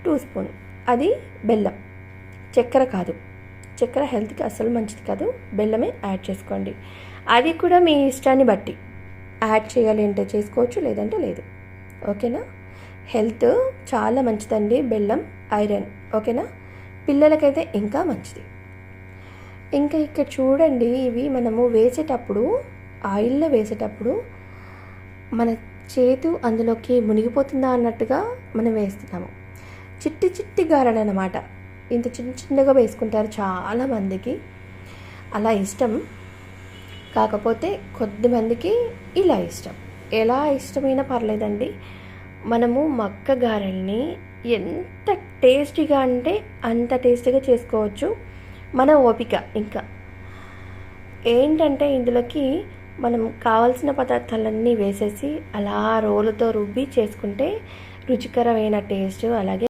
2 spoon అది బెల్లం, చక్కెర కాదు. చక్కెర హెల్త్కి అస్సలు మంచిది కాదు, బెల్లమే యాడ్ చేసుకోండి. అది కూడా మీ ఇష్టాన్ని బట్టి యాడ్ చేయాలి అంటే చేసుకోవచ్చు, లేదంటే లేదు. ఓకేనా? హెల్త్ చాలా మంచిదండి బెల్లం, ఐరన్. ఓకేనా? పిల్లలకైతే ఇంకా మంచిది. ఇంకా ఇక్కడ చూడండి, ఇవి మనము వేసేటప్పుడు, ఆయిల్లో వేసేటప్పుడు మన చేతు అందులోకి మునిగిపోతుందా అన్నట్టుగా మనం వేస్తున్నాము. చిట్టి చిట్టి గారెలు అన్నమాట. ఇంత చిన్న చిన్నగా వేసుకుంటారు చాలామందికి, అలా ఇష్టం. కాకపోతే కొద్దిమందికి ఇలా ఇష్టం. ఎలా ఇష్టమైనా పర్లేదండి. మనము మక్క గారెల్ని ఎంత టేస్టీగా అంటే అంత టేస్టీగా చేసుకోవచ్చు, మన ఓపిక. ఇంకా ఏంటంటే ఇందులోకి మనం కావాల్సిన పదార్థాలన్నీ వేసేసి అలా రోలుతో రుబ్బి చేసుకుంటే రుచికరమైన టేస్ట్ అలాగే